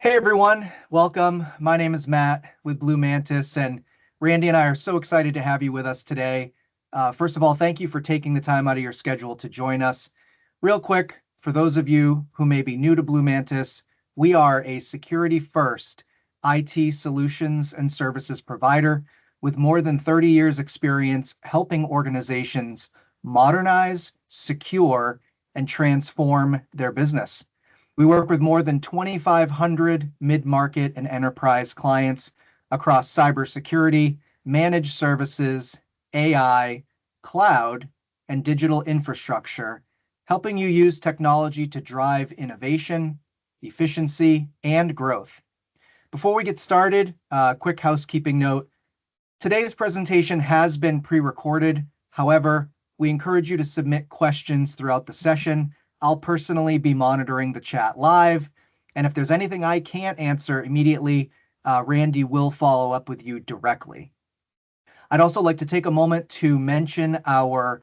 Hey everyone, welcome. My name is Matt with Blue Mantis, and Randy and I are so excited to have you with us today. First of all, thank you for taking the time out of your schedule to join us. Real quick, for those of you who may be new to Blue Mantis, we are a security first IT solutions and services provider with more than 30 years experience helping organizations modernize, secure, and transform their business. We work with more than 2,500 mid-market and enterprise clients across cybersecurity, managed services, AI, cloud, and digital infrastructure, helping you use technology to drive innovation, efficiency, and growth. Before we get started, a quick housekeeping note. Today's presentation has been pre-recorded. However, we encourage you to submit questions throughout the session. I'll personally be monitoring the chat live, and if there's anything I can't answer immediately, Randy will follow up with you directly. I'd also like to take a moment to mention our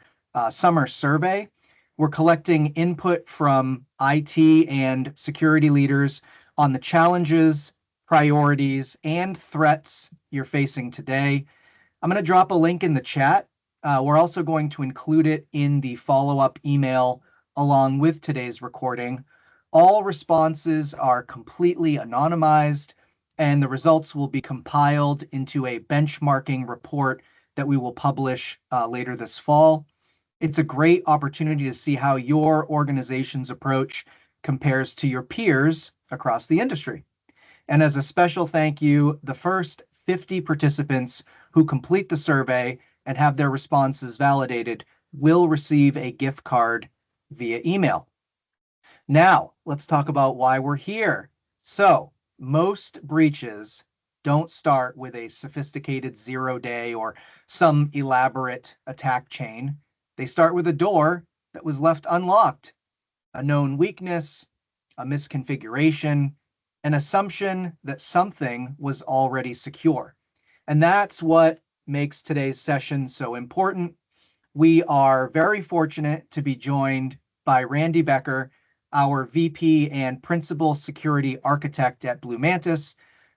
summer survey. We're collecting input from IT and security leaders on the challenges, priorities, and threats you're facing today. I'm going to drop a link in the chat. We're also going to include it in the follow-up email along with today's recording. All responses are completely anonymized, and the results will be compiled into a benchmarking report that we will publish later this fall. It's a great opportunity to see how your organization's approach compares to your peers across the industry. And as a special thank you, the first 50 participants who complete the survey and have their responses validated will receive a gift card via email. Now, let's talk about why we're here. So, most breaches don't start with a sophisticated 0-day or some elaborate attack chain. They start with a door that was left unlocked, a known weakness, a misconfiguration, an assumption that something was already secure. And that's what makes today's session so important. We are very fortunate to be joined by Randy Becker, our VP and Principal Security Architect at Blue Mantis.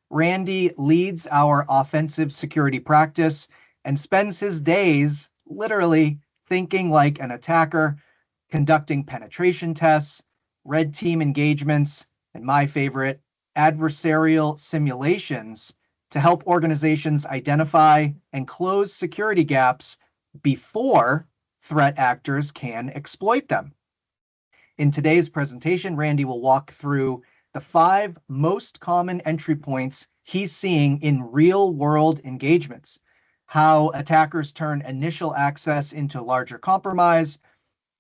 Randy leads our offensive security practice and spends his days literally thinking like an attacker, conducting penetration tests, red team engagements, and my favorite, adversarial simulations to help organizations identify and close security gaps before threat actors can exploit them. In today's presentation, Randy will walk through the 5 most common entry points he's seeing in real-world engagements, how attackers turn initial access into larger compromise,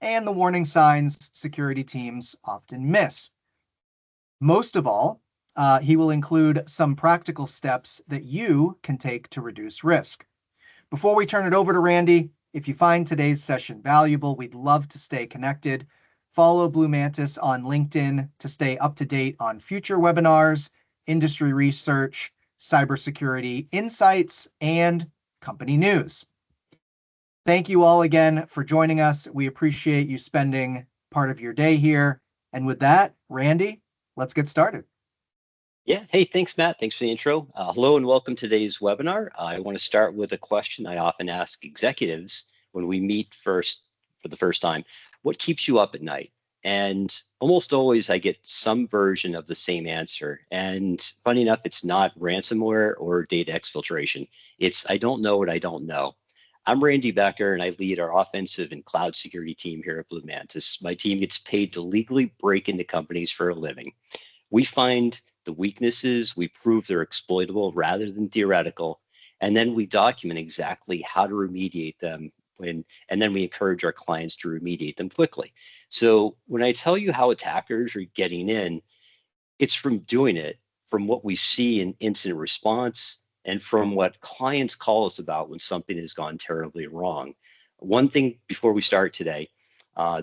and the warning signs security teams often miss. Most of all, he will include some practical steps that you can take to reduce risk. Before we turn it over to Randy, if you find today's session valuable, we'd love to stay connected. Follow Blue Mantis on LinkedIn to stay up to date on future webinars, industry research, cybersecurity insights, and company news. Thank you all again for joining us. We appreciate you spending part of your day here. And with that, Randy, let's get started. Yeah. Hey, thanks, Matt. Thanks for the intro. Hello and welcome to today's webinar. I want to start with a question I often ask executives when we meet for the first time. What keeps you up at night? And almost always I get some version of the same answer. And funny enough, it's not ransomware or data exfiltration. It's I don't know what I don't know. I'm Randy Becker, and I lead our offensive and cloud security team here at Blue Mantis. My team gets paid to legally break into companies for a living. We find the weaknesses, we prove they're exploitable rather than theoretical, and then we document exactly how to remediate them and then we encourage our clients to remediate them quickly. So when I tell you how attackers are getting in, it's from doing it, from what we see in incident response, and from what clients call us about when something has gone terribly wrong. One thing before we start today,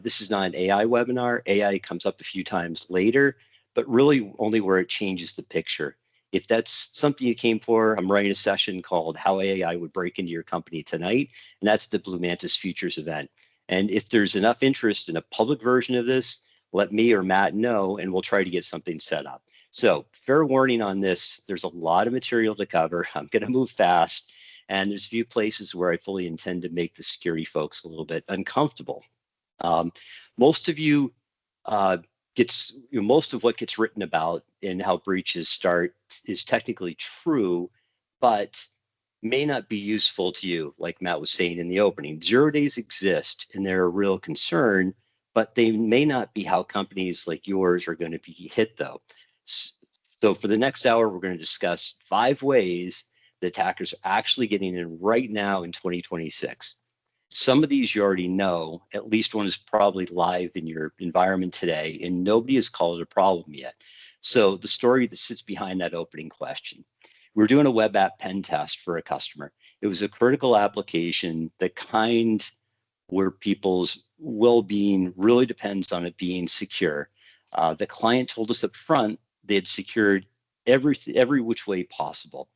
this is not an AI webinar. AI comes up a few times later, but really only where it changes the picture. If that's something you came for, I'm running a session called How AI Would Break Into Your Company tonight, and that's the Blue Mantis Futures event. And if there's enough interest in a public version of this, let me or Matt know, and we'll try to get something set up. So fair warning on this, there's a lot of material to cover. I'm going to move fast. And there's a few places where I fully intend to make the security folks a little bit uncomfortable. Um, most of you most of what gets written about in how breaches start is technically true, but may not be useful to you, like Matt was saying in the opening. 0 days exist and they're a real concern, but they may not be how companies like yours are going to be hit, though. So for the next hour, we're going to discuss 5 ways that attackers are actually getting in right now in 2026. Some of these you already know, at least one is probably live in your environment today, and nobody has called it a problem yet. So the story that sits behind that opening question. We're doing a web app pen test for a customer. It was a critical application, the kind where people's well-being really depends on it being secure. The client told us up front they had secured every which way possible.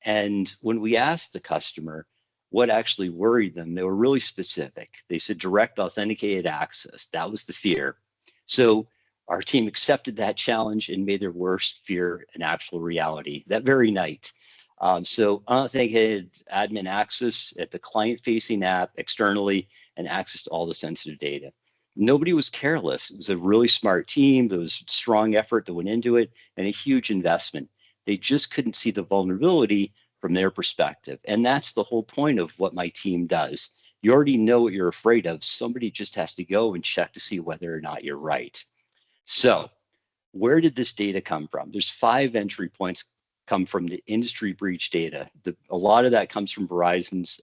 And when we asked the customer what actually worried them, they were really specific. They said direct authenticated access. That was the fear. So our team accepted that challenge and made their worst fear an actual reality that very night. So unauthenticated admin access at the client-facing app externally and access to all the sensitive data. Nobody was careless. It was a really smart team. There was strong effort that went into it and a huge investment. They just couldn't see the vulnerability from their perspective. And that's the whole point of what my team does. You already know what you're afraid of. Somebody just has to go and check to see whether or not you're right. So where did this data come from? There's 5 entry points come from the industry breach data. A lot of that comes from Verizon's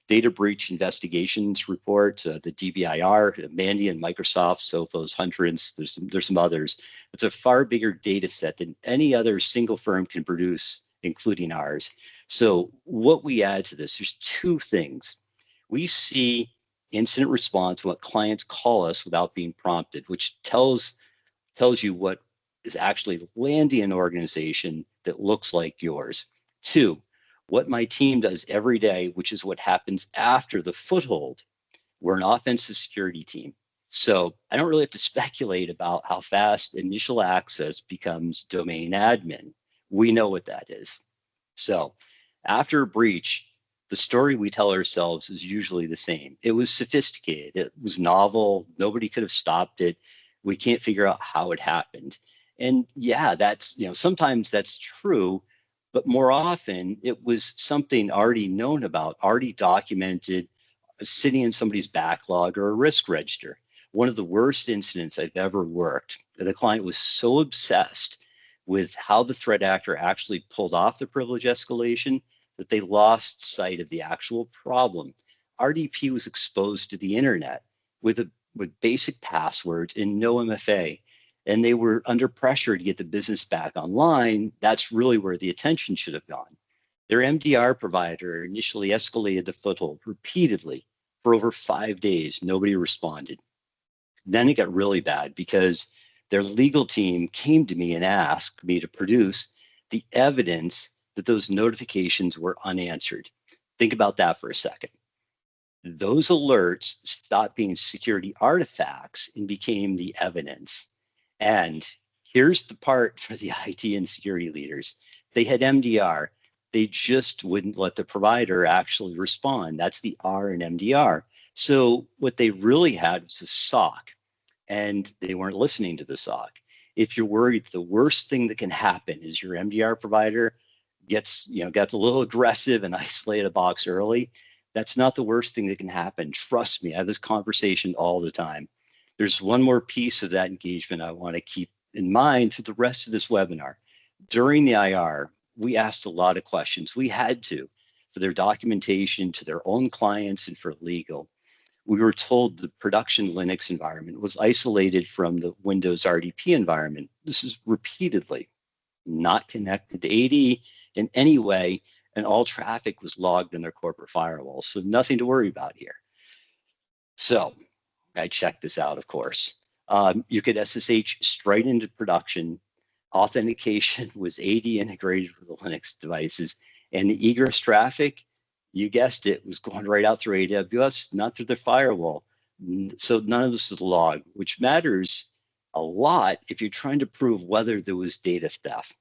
data breach investigations report, the DBIR, Mandiant, Microsoft, Sophos, Huntress, there's some others. It's a far bigger data set than any other single firm can produce, including ours. So what we add to this, there's 2 things. We see incident response, what clients call us without being prompted, which tells you what is actually landing an organization that looks like yours. 2, what my team does every day, which is what happens after the foothold. We're an offensive security team. So I don't really have to speculate about how fast initial access becomes domain admin. We know what that is. So after a breach, the story we tell ourselves is usually the same. It was sophisticated. It was novel. Nobody could have stopped it. We can't figure out how it happened. And yeah, that's, sometimes that's true, but more often it was something already known about, already documented, sitting in somebody's backlog or a risk register. One of the worst incidents I've ever worked, the client was so obsessed with how the threat actor actually pulled off the privilege escalation that they lost sight of the actual problem. RDP was exposed to the internet with basic passwords and no MFA, and they were under pressure to get the business back online. That's really where the attention should have gone. Their MDR provider initially escalated the foothold repeatedly for over 5 days. Nobody responded. Then it got really bad because their legal team came to me and asked me to produce the evidence that those notifications were unanswered. Think about that for a second. Those alerts stopped being security artifacts and became the evidence. And here's the part for the IT and security leaders. They had MDR. They just wouldn't let the provider actually respond. That's the R in MDR. So what they really had was a SOC, and they weren't listening to the SOC. If you're worried, the worst thing that can happen is your MDR provider gets a little aggressive and isolated a box early. That's not the worst thing that can happen. Trust me, I have this conversation all the time. There's one more piece of that engagement I want to keep in mind to the rest of this webinar. During the IR, we asked a lot of questions. We had to, for their documentation, to their own clients, and for legal. We were told the production Linux environment was isolated from the Windows RDP environment. This is repeatedly not connected to AD in any way, and all traffic was logged in their corporate firewall. So nothing to worry about here. So I checked this out, of course. You could SSH straight into production. Authentication was AD integrated with the Linux devices, and the egress traffic, you guessed it, was going right out through AWS, not through the firewall. So none of this is logged, which matters A lot if you're trying to prove whether there was data theft.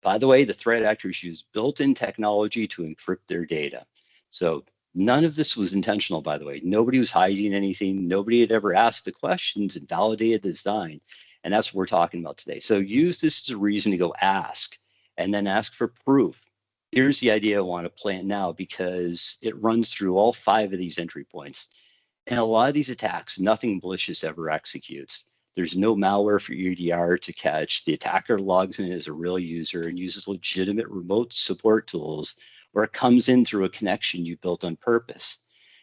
By the way, the threat actors use built-in technology to encrypt their data. So none of this was intentional, by the way. Nobody was hiding anything. Nobody had ever asked the questions and validated the design. And that's what we're talking about today. So use this as a reason to go ask and then ask for proof. Here's the idea I want to plant now because it runs through all 5 of these entry points. And a lot of these attacks, nothing malicious ever executes. There's no malware for EDR to catch. The attacker logs in as a real user and uses legitimate remote support tools, or it comes in through a connection you built on purpose.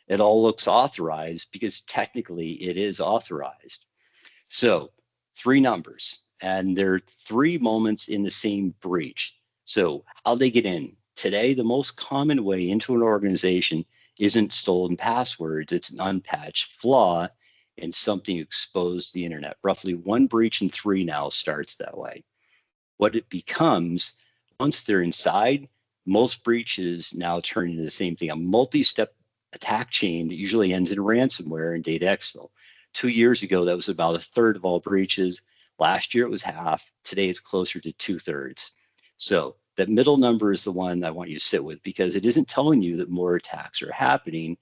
It all looks authorized because technically it is authorized. So 3 numbers, and there are 3 moments in the same breach. So how they get in. Today, the most common way into an organization isn't stolen passwords, it's an unpatched flaw in something exposed to the internet. Roughly 1 breach in 3 now starts that way. What it becomes, once they're inside, most breaches now turn into the same thing, a multi-step attack chain that usually ends in ransomware and data exfil. 2 years ago, that was about 1/3 of all breaches. Last year, it was half. Today, it's closer to 2/3. So that middle number is the one I want you to sit with because it isn't telling you that more attacks are happening.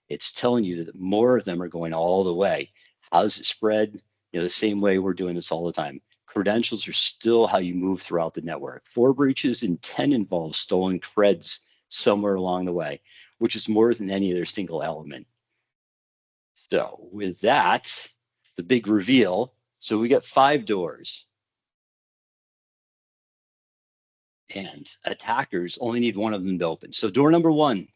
It's telling you that more of them are going all the way. How does it spread? The same way we're doing this all the time. Credentials are still how you move throughout the network. 4 breaches and 10 involve stolen creds somewhere along the way, which is more than any other single element. So with that, the big reveal. So we got 5 doors. And attackers only need one of them to open. So door number 1.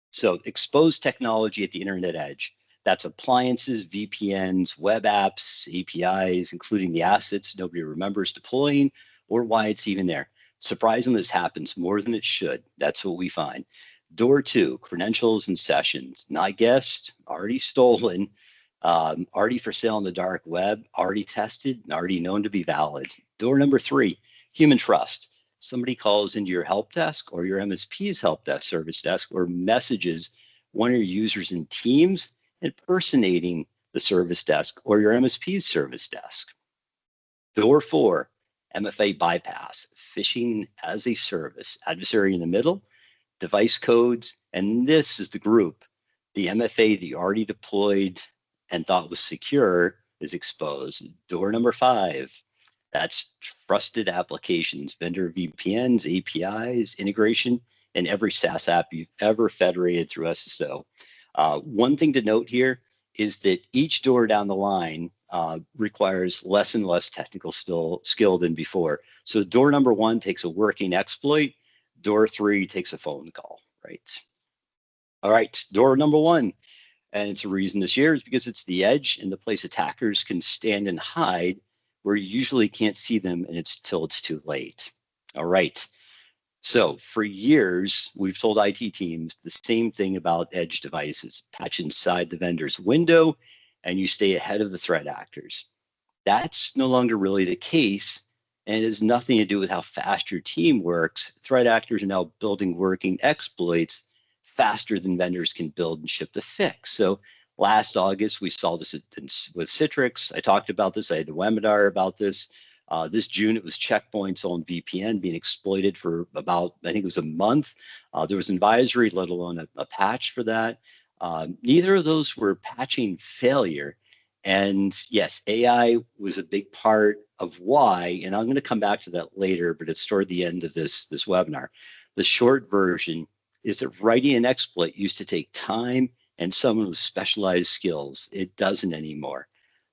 So exposed technology at the internet edge. That's appliances, VPNs, web apps, APIs, including the assets nobody remembers deploying or why it's even there. Surprisingly, this happens more than it should. That's what we find. Door 2, credentials and sessions. Not guessed, already stolen, already for sale on the dark web, already tested, and already known to be valid. Door number 3, human trust. Somebody calls into your help desk or your MSP's help desk, service desk, or messages one of your users in Teams impersonating the service desk or your MSP's service desk. Door 4, MFA bypass, phishing as a service, adversary in the middle, device codes, and this is the group. The MFA that you already deployed and thought was secure is exposed. Door number 5, that's trusted applications, vendor VPNs, APIs, integration, and every SaaS app you've ever federated through SSO. One thing to note here is that each door down the line requires less and less technical skill than before. So door number 1 takes a working exploit. Door 3 takes a phone call, right? All right, door number 1. And it's a reason this year is because it's the edge and the place attackers can stand and hide where you usually can't see them and it's till it's too late. All right. So for years, we've told IT teams the same thing about edge devices. Patch inside the vendor's window and you stay ahead of the threat actors. That's no longer really the case, and it has nothing to do with how fast your team works. Threat actors are now building working exploits faster than vendors can build and ship the fix. So last August, we saw this with Citrix. I talked about this. I had a webinar about this. This June, it was Checkpoint's own VPN being exploited for about, I think it was a month. There was an advisory, let alone a patch for that. Neither of those were patching failure. And yes, AI was a big part of why, and I'm going to come back to that later, but it's toward the end of this webinar. The short version is that writing an exploit used to take time and someone with specialized skills. It doesn't anymore.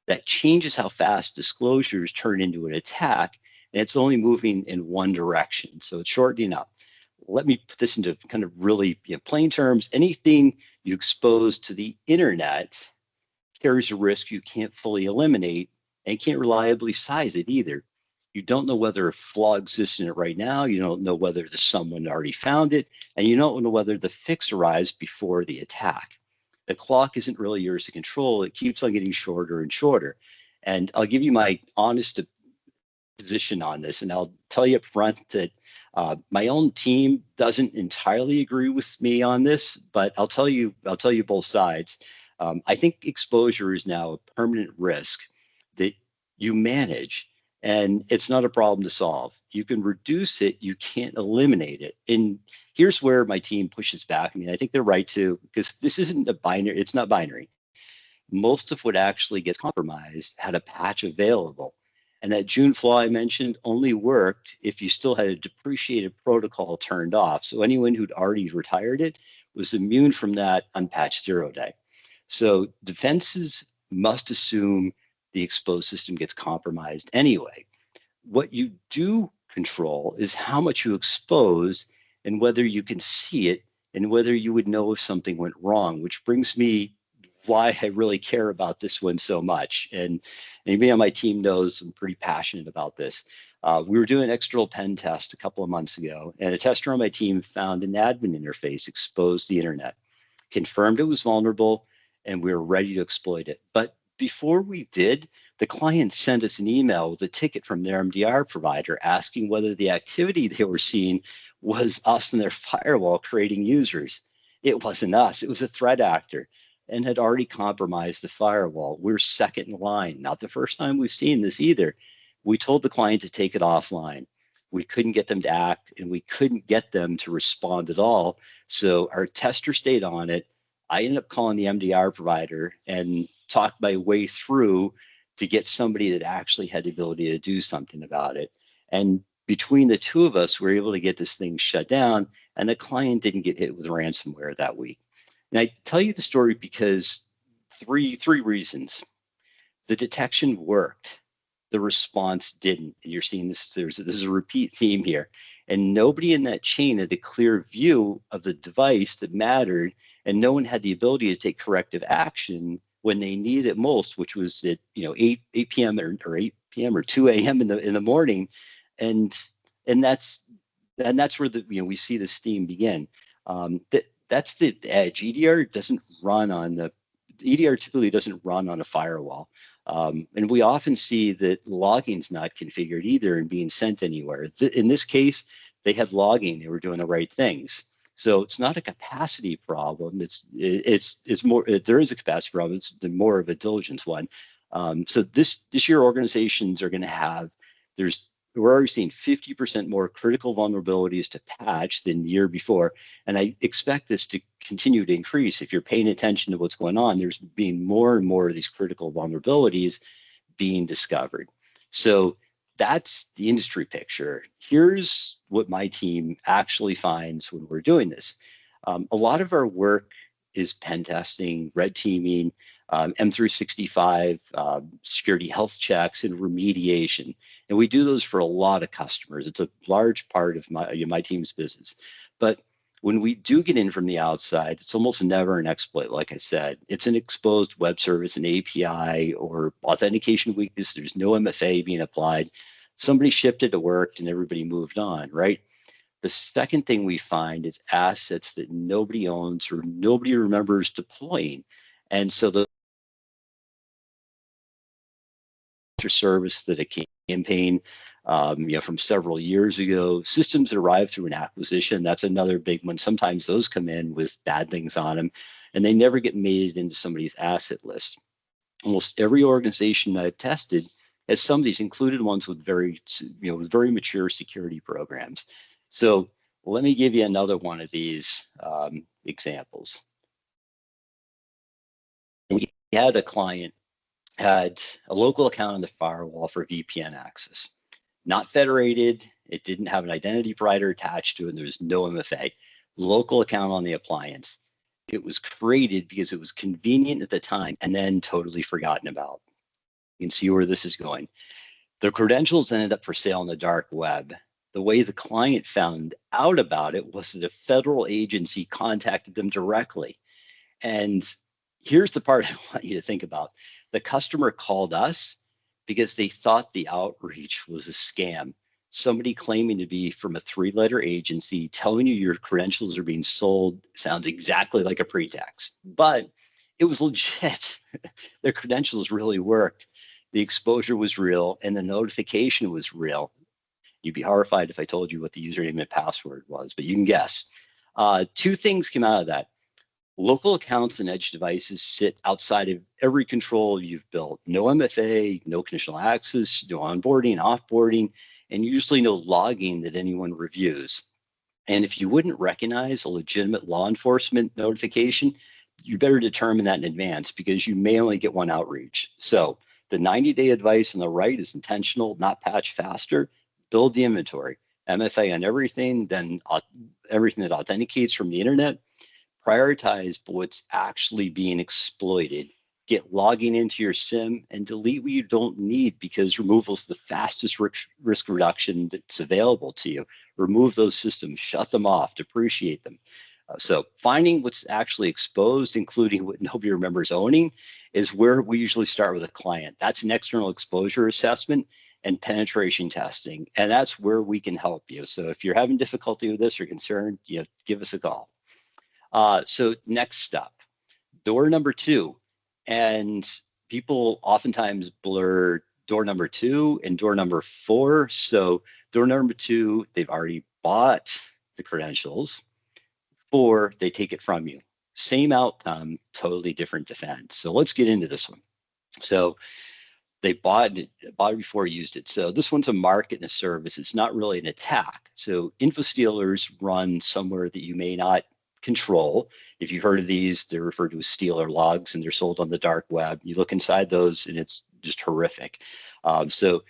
That changes how fast disclosures turn into an attack, and it's only moving in one direction. So it's shortening up. Let me put this into kind of really plain terms. Anything you expose to the internet carries a risk you can't fully eliminate and can't reliably size it either. You don't know whether a flaw exists in it right now. You don't know whether there's someone already found it, and you don't know whether the fix arrives before the attack. The clock isn't really yours to control. It keeps on getting shorter and shorter. And I'll give you my honest position on this, and I'll tell you up front that my own team doesn't entirely agree with me on this, but I'll tell you both sides. I think exposure is now a permanent risk that you manage. And it's not a problem to solve. You can reduce it, you can't eliminate it. And here's where my team pushes back. I mean, I think they're right to, because this isn't a binary, it's not binary. Most of what actually gets compromised had a patch available. And that June flaw I mentioned only worked if you still had a depreciated protocol turned off. So anyone who'd already retired it was immune from that unpatched 0-day. So defenses must assume the exposed system gets compromised anyway. What you do control is how much you expose and whether you can see it and whether you would know if something went wrong, which brings me why I really care about this one so much. And anybody on my team knows I'm pretty passionate about this. We were doing an external pen test a couple of months ago, and a tester on my team found an admin interface exposed to the internet, confirmed it was vulnerable, and we were ready to exploit it. But before we did, the client sent us an email with a ticket from their MDR provider asking whether the activity they were seeing was us and their firewall creating users. It wasn't us, it was a threat actor and had already compromised the firewall. We're second in line. Not the first time we've seen this either. We told the client to take it offline. We couldn't get them to act and we couldn't get them to respond at all. So our tester stayed on it. I ended up calling the MDR provider and talked my way through to get somebody that actually had the ability to do something about it. And between the two of us, we were able to get this thing shut down, and the client didn't get hit with ransomware that week. And I tell you the story because three reasons. The detection worked. The response didn't. And you're seeing this, this is a repeat theme here. And nobody in that chain had a clear view of the device that mattered, and no one had the ability to take corrective action when they needed it most, which was at 8 p.m. or 8 p.m. or 2 a.m. in the morning. And that's where we see this theme begin. That's the edge. EDR typically doesn't run on a firewall. And we often see that logging's not configured either and being sent anywhere. In this case, they had logging, they were doing the right things. So it's not a capacity problem. It's more, there is a capacity problem. It's more of a diligence one. So this year organizations are going to have, we're already seeing 50% more critical vulnerabilities to patch than the year before. And I expect this to continue to increase. If you're paying attention to what's going on, there's being more and more of these critical vulnerabilities being discovered. So that's the industry picture. Here's what my team actually finds when we're doing this. A lot of our work is pen testing, red teaming, M365, security health checks, and remediation. And we do those for a lot of customers. It's a large part of my team's business. But when we do get in from the outside, it's almost never an exploit, like I said. It's an exposed web service, an API, or authentication weakness. There's no MFA being applied. Somebody shipped it, it worked, and everybody moved on, right? The second thing we find is assets that nobody owns or nobody remembers deploying. And so the service that a campaign from several years ago, systems that arrived through an acquisition, that's another big one. Sometimes those come in with bad things on them and they never get made into somebody's asset list. Almost every organization I've tested has some of these, included ones with very mature security programs. So let me give you another one of these examples. We had a client had a local account on the firewall for VPN access, not federated. It didn't have an identity provider attached to it. And there was no MFA. Local account on the appliance. It was created because it was convenient at the time and then totally forgotten about. You can see where this is going. The credentials ended up for sale on the dark web. The way the client found out about it was that a federal agency contacted them directly. And here's the part I want you to think about. The customer called us because they thought the outreach was a scam. Somebody claiming to be from a 3-letter agency telling you your credentials are being sold sounds exactly like a pretext, but it was legit. Their credentials really worked. The exposure was real and the notification was real. You'd be horrified if I told you what the username and password was, but you can guess. Two things came out of that. Local accounts and edge devices sit outside of every control you've built. No MFA, no conditional access, no onboarding, offboarding, and usually no logging that anyone reviews. And if you wouldn't recognize a legitimate law enforcement notification, you better determine that in advance because you may only get one outreach. So the 90-day advice on the right is intentional, not patch faster. Build the inventory. MFA on everything, then everything that authenticates from the internet. Prioritize what's actually being exploited. Get logging into your SIM and delete what you don't need because removal is the fastest risk reduction that's available to you. Remove those systems, shut them off, depreciate them. So finding what's actually exposed, including what nobody remembers owning, is where we usually start with a client. That's an external exposure assessment and penetration testing. And that's where we can help you. So if you're having difficulty with this or concerned, give us a call. So next step, door number 2. And people oftentimes blur door number 2 and door number 4. So door number 2, they've already bought the credentials. 4, they take it from you. Same outcome, totally different defense. So let's get into this one. So they bought it before used it. So this one's a market and a service. It's not really an attack. So info stealers run somewhere that you may not control. If you've heard of these, they're referred to as stealer logs, and they're sold on the dark web. You look inside those, and it's just horrific. So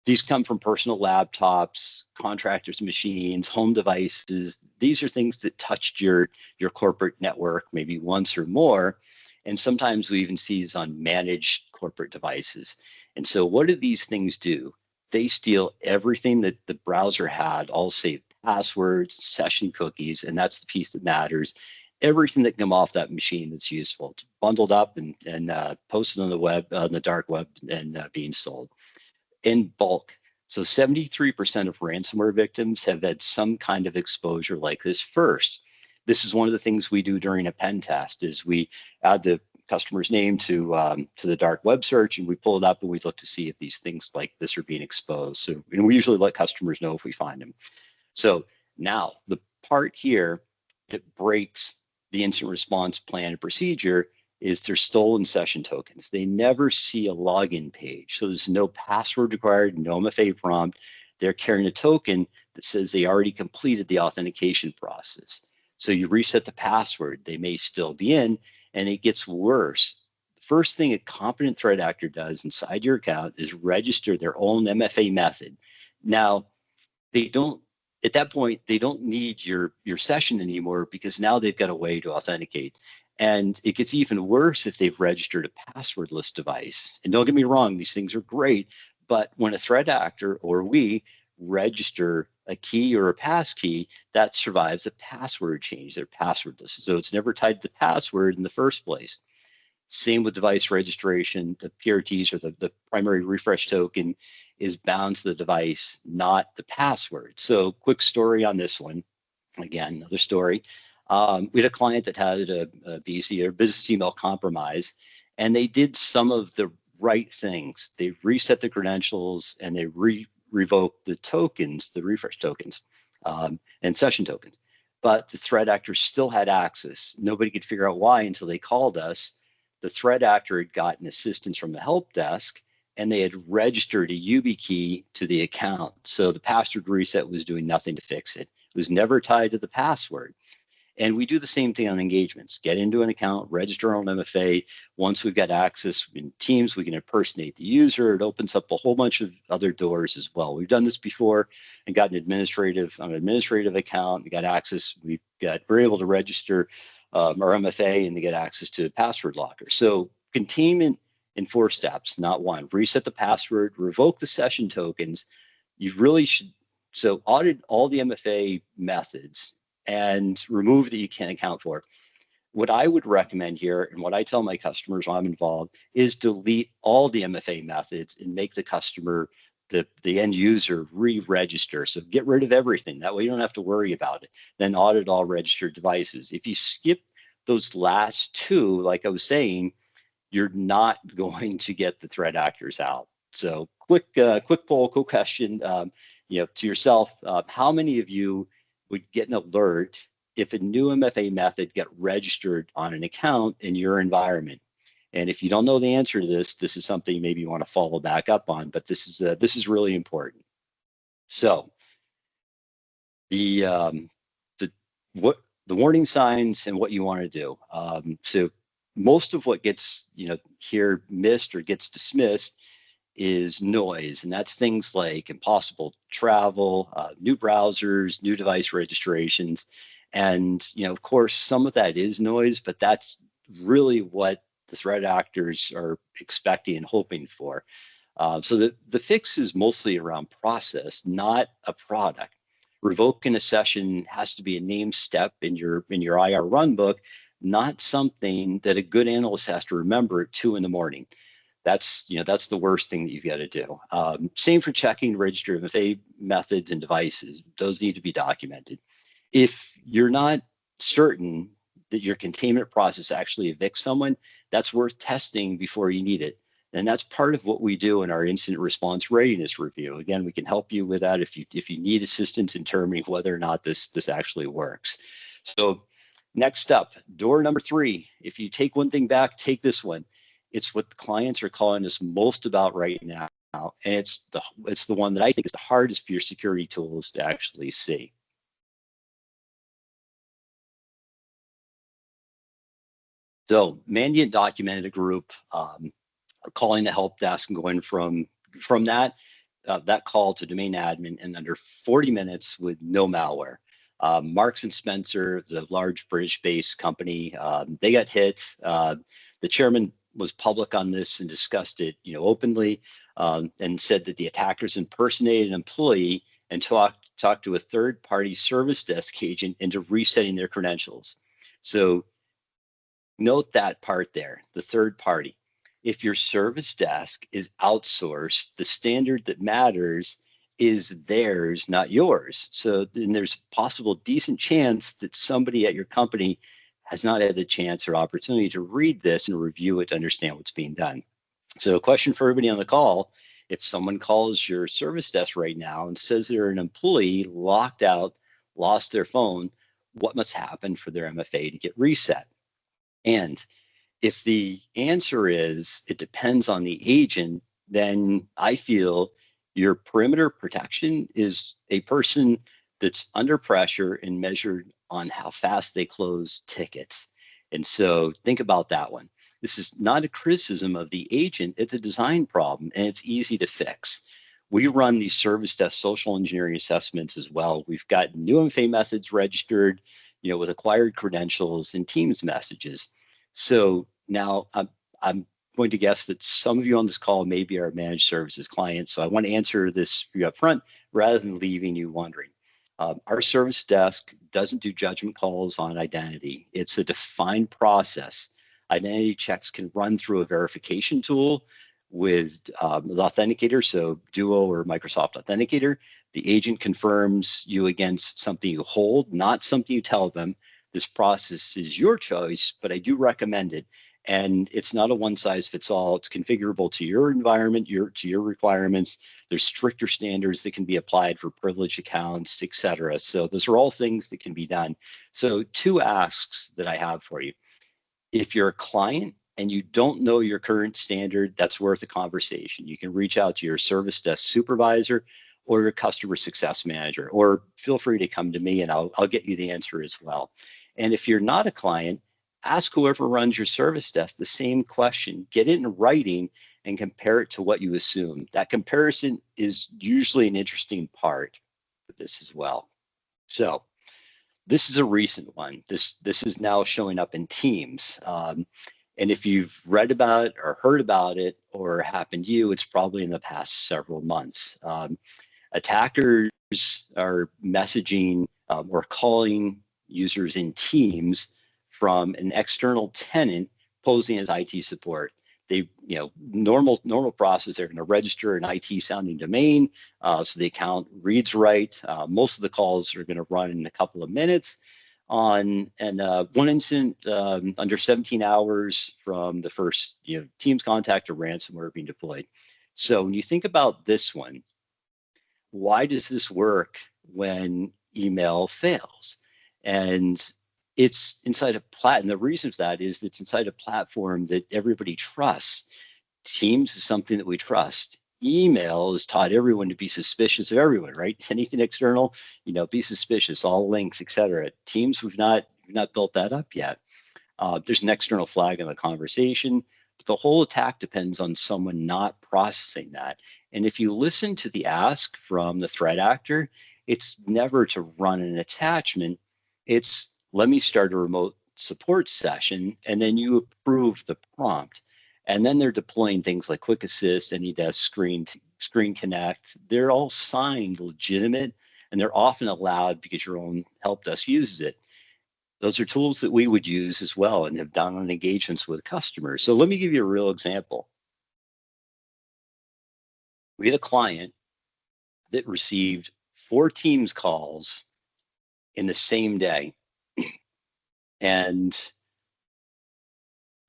these come from personal laptops, contractors' machines, home devices. These are things that touched your corporate network maybe once or more. And sometimes we even see these on managed corporate devices. And so what do these things do? They steal everything that the browser had, all saved passwords, session cookies, and that's the piece that matters. Everything that come off that machine that's useful, bundled up and posted on the web, on the dark web, and being sold in bulk. So 73% of ransomware victims have had some kind of exposure like this first. This is one of the things we do during a pen test is we add the customer's name to the dark web search, and we pull it up and we look to see if these things like this are being exposed. So, and we usually let customers know if we find them. So now the part here that breaks the incident response plan and procedure is their stolen session tokens. They never see a login page. So there's no password required, no MFA prompt. They're carrying a token that says they already completed the authentication process. So you reset the password, they may still be in, and it gets worse. The first thing a competent threat actor does inside your account is register their own MFA method. Now, they don't, at that point, they don't need your session anymore because now they've got a way to authenticate. And it gets even worse if they've registered a passwordless device. And don't get me wrong, these things are great, but when a threat actor or we register a key or a pass key, that survives a password change. They're passwordless. So it's never tied to the password in the first place. Same with device registration. The PRTs or the primary refresh token is bound to the device, not the password. So quick story on this one. Again, another story. We had a client that had a BC or business email compromise, and they did some of the right things. They reset the credentials and they revoked the tokens, the refresh tokens, and session tokens. But the threat actor still had access. Nobody could figure out why until they called us. The threat actor had gotten assistance from the help desk, and they had registered a YubiKey to the account. So the password reset was doing nothing to fix it. It was never tied to the password. And we do the same thing on engagements. Get into an account, register on MFA. Once we've got access in Teams, we can impersonate the user. It opens up a whole bunch of other doors as well. We've done this before and got an administrative account. We got access. We're able to register our MFA and to get access to a password locker. So containment in 4 steps, not 1. Reset the password, revoke the session tokens. You really should. So audit all the MFA methods and remove that you can't account for. What I would recommend here, and what I tell my customers when I'm involved, is delete all the MFA methods and make the customer, the end user, re-register. So get rid of everything. That way you don't have to worry about it. Then audit all registered devices. If you skip those last 2, like I was saying, you're not going to get the threat actors out. So quick poll, quick question, to yourself, how many of you would get an alert if a new MFA method got registered on an account in your environment. And if you don't know the answer to this, this is something maybe you want to follow back up on, but this is really important. So the what the warning signs and what you want to do. So most of what gets here missed or gets dismissed is noise, and that's things like impossible travel, new browsers, new device registrations, and of course some of that is noise, but that's really what the threat actors are expecting and hoping for. So the fix is mostly around process, not a product. Revoking a session has to be a named step in your IR runbook, not something that a good analyst has to remember at 2 a.m. That's the worst thing that you've got to do. Same for checking registered MFA methods and devices. Those need to be documented. If you're not certain that your containment process actually evicts someone, that's worth testing before you need it. And that's part of what we do in our incident response readiness review. Again, we can help you with that if you need assistance in determining whether or not this actually works. So next up, door number 3. If you take one thing back, take this one. It's what the clients are calling us most about right now. And it's the one that I think is the hardest for your security tools to actually see. So Mandiant documented a group calling the help desk and going from that call to domain admin in under 40 minutes with no malware. Marks and Spencer, the large British-based company, they got hit. The chairman was public on this and discussed it, openly, and said that the attackers impersonated an employee and talked to a third-party service desk agent into resetting their credentials. So note that part there, the third party. If your service desk is outsourced, the standard that matters is theirs, not yours. So then there's a possible decent chance that somebody at your company has not had the chance or opportunity to read this and review it to understand what's being done. So a question for everybody on the call: if someone calls your service desk right now and says they're an employee locked out, lost their phone, what must happen for their MFA to get reset? And if the answer is it depends on the agent, then I feel your perimeter protection is a person that's under pressure and measured on how fast they close tickets. And so think about that one. This is not a criticism of the agent, it's a design problem, and it's easy to fix. We run these service desk social engineering assessments as well. We've got new MFA methods registered, with acquired credentials and Teams messages. So now I'm going to guess that some of you on this call may be our managed services clients. So I want to answer this for you up front rather than leaving you wondering. Our service desk doesn't do judgment calls on identity. It's a defined process. Identity checks can run through a verification tool with Authenticator, so Duo or Microsoft Authenticator. The agent confirms you against something you hold, not something you tell them. This process is your choice, but I do recommend it. And it's not a one size fits all. It's configurable to your environment, to your requirements. There's stricter standards that can be applied for privileged accounts, et cetera. So those are all things that can be done. So 2 asks that I have for you. If you're a client and you don't know your current standard, that's worth a conversation. You can reach out to your service desk supervisor or your customer success manager, or feel free to come to me and I'll get you the answer as well. And if you're not a client, ask whoever runs your service desk the same question, get it in writing and compare it to what you assume. That comparison is usually an interesting part of this as well. So this is a recent one. This is now showing up in Teams. And if you've read about it or heard about it or happened to you, it's probably in the past several months. Attackers are messaging or calling users in Teams from an external tenant posing as IT support. They, normal process, they're going to register an IT sounding domain, so the account reads right. Most of the calls are going to run in a couple of minutes. One incident under 17 hours from the first Teams contact or ransomware being deployed. So when you think about this one, why does this work when email fails? And it's inside a and the reason for that is it's inside a platform that everybody trusts. Teams is something that we trust. Email has taught everyone to be suspicious of everyone, right? Anything external, be suspicious, all links, etc. Teams, we've not built that up yet. There's an external flag in the conversation, but the whole attack depends on someone not processing that. And if you listen to the ask from the threat actor, it's never to run an attachment. It's let me start a remote support session, and then you approve the prompt. And then they're deploying things like Quick Assist, AnyDesk, Screen Connect. They're all signed legitimate, and they're often allowed because your own help desk uses it. Those are tools that we would use as well and have done on engagements with customers. So let me give you a real example. We had a client that received 4 Teams calls in the same day, and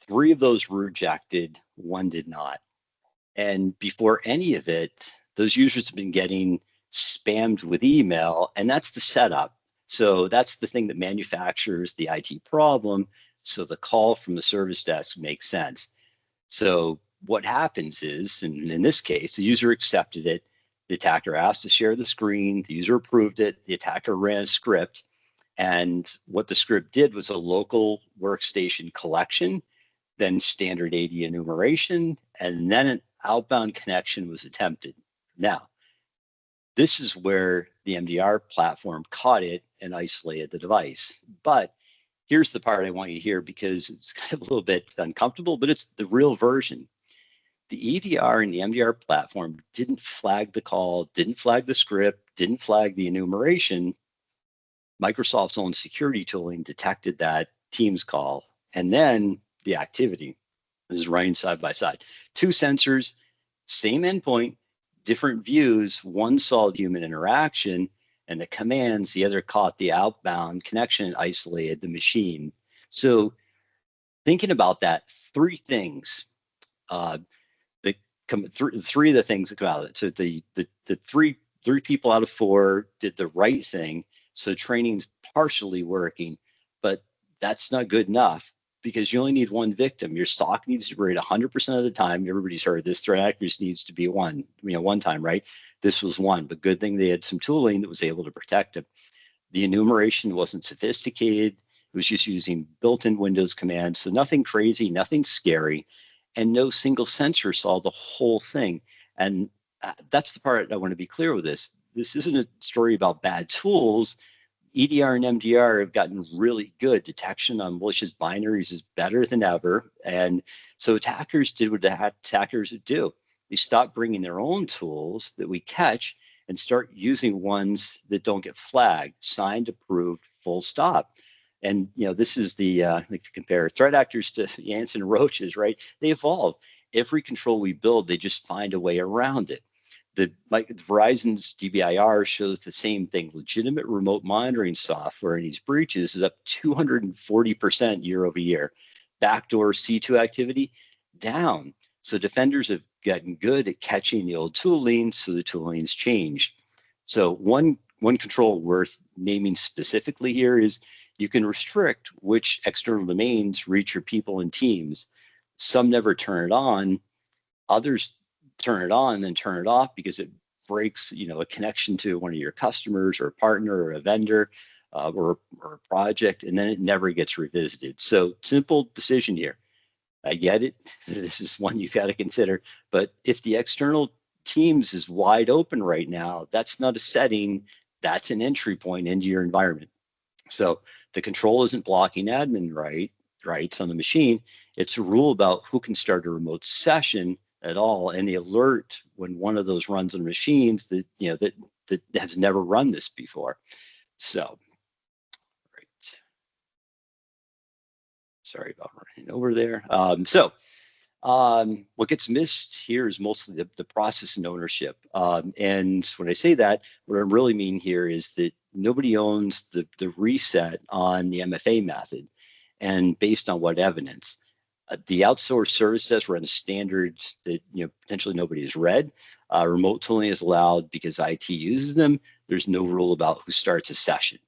3 of those were rejected, 1 did not. And before any of it, those users have been getting spammed with email, and that's the setup. So that's the thing that manufactures the IT problem. So the call from the service desk makes sense. So what happens is, and in this case, the user accepted it. The attacker asked to share the screen. The user approved it. The attacker ran a script. And what the script did was a local workstation collection, then standard AD enumeration, and then an outbound connection was attempted. Now, this is where the MDR platform caught it and isolated the device. But here's the part I want you to hear because it's kind of a little bit uncomfortable, but it's the real version. The EDR and the MDR platform didn't flag the call, didn't flag the script, didn't flag the enumeration. Microsoft's own security tooling detected that Teams call and then the activity. This is running side by side. 2 sensors, same endpoint, different views. One saw the human interaction and the commands, the other caught the outbound connection and isolated the machine. So thinking about that, 3 things, three of the things that come out of it. So the three people out of 4 did the right thing. So training's partially working, but that's not good enough because you only need 1 victim. Your SOC needs to rate 100% of the time. Everybody's heard this. Threat actors needs to be 1, 1 time, right? This was 1, but good thing they had some tooling that was able to protect them. The enumeration wasn't sophisticated. It was just using built-in Windows commands. So nothing crazy, nothing scary, and no single sensor saw the whole thing. And that's the part I want to be clear with this. This isn't a story about bad tools. EDR and MDR have gotten really good. Detection on malicious binaries is better than ever. And so attackers did what attackers would do. They stopped bringing their own tools that we catch and start using ones that don't get flagged, signed, approved, full stop. And this is the like to compare threat actors to ants and roaches, right? They evolve. Every control we build, they just find a way around it. Verizon's DBIR shows the same thing. Legitimate remote monitoring software in these breaches is up 240% year over year. Backdoor C2 activity down. So defenders have gotten good at catching the old tooling, so the tooling's changed. So one control worth naming specifically here is you can restrict which external domains reach your people and teams. Some never turn it on. Others turn it on and then turn it off because it breaks, a connection to one of your customers or a partner or a vendor or a project, and then it never gets revisited. So simple decision here. I get it. This is one you've got to consider. But if the external Teams is wide open right now, that's not a setting. That's an entry point into your environment. So the control isn't blocking admin rights on the machine. It's a rule about who can start a remote session at all, and the alert when one of those runs on machines that that has never run this before. So, right. Sorry about running over there. What gets missed here is mostly the process and ownership. And when I say that, what I really mean here is that nobody owns the reset on the MFA method, and based on what evidence. The outsourced service desk run standards that potentially nobody has read. Remote tooling is allowed because IT uses them. There's no rule about who starts a session.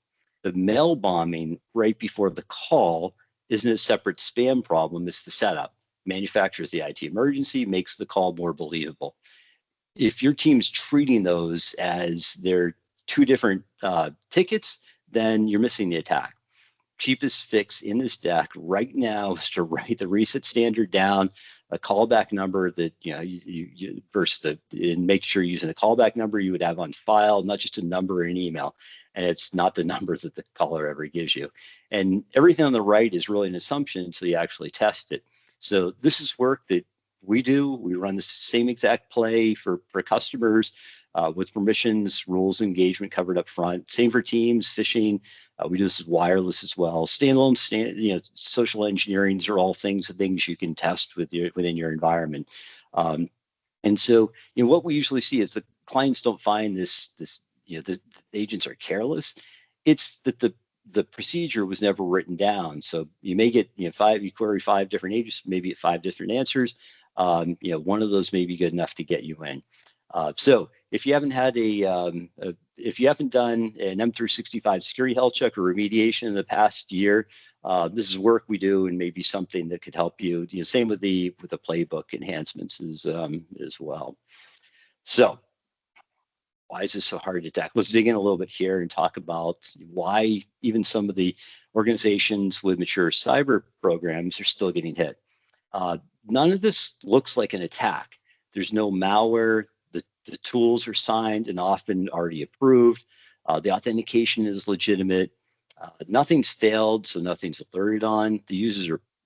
The mail bombing right before the call isn't a separate spam problem, it's the setup. Manufactures the IT emergency, makes the call more believable. If your team's treating those as they're two different tickets, then you're missing the attack. Cheapest fix in this deck right now is to write the reset standard down, a callback number that you versus and make sure you're using the callback number you would have on file, not just a number in an email, and it's not the number that the caller ever gives you. And everything on the right is really an assumption until you actually test it. So this is work that we do. We run the same exact play for customers with permissions, rules, engagement covered up front. Same for Teams, phishing. We do this with wireless as well. Standalone, social engineering are all things you can test within your environment. And so, what we usually see is the clients don't find the agents are careless. It's that the procedure was never written down. So you may get, you query 5 different agents, maybe get 5 different answers. One of those may be good enough to get you in. So if you haven't had if you haven't done an M365 security health check or remediation in the past year, this is work we do and maybe something that could help you. Same with the playbook enhancements as well. So why is this so hard to tackle? Let's dig in a little bit here and talk about why even some of the organizations with mature cyber programs are still getting hit. None of this looks like an attack. There's no malware. The tools are signed and often already approved. The authentication is legitimate. Nothing's failed, so nothing's alerted on. The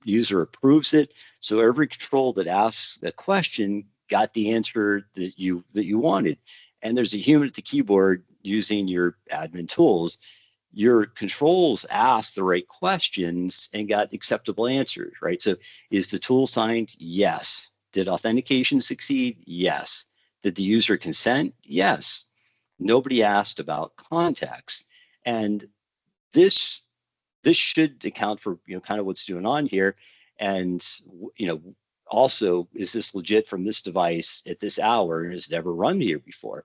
user approves it. So every control that asks a question got the answer that you wanted. And there's a human at the keyboard using your admin tools. Your controls asked the right questions and got acceptable answers, right? So is the tool signed? Yes. Did authentication succeed? Yes. Did the user consent? Yes. Nobody asked about context. And this should account for kind of what's going on here. And also, is this legit from this device at this hour and has never run here before?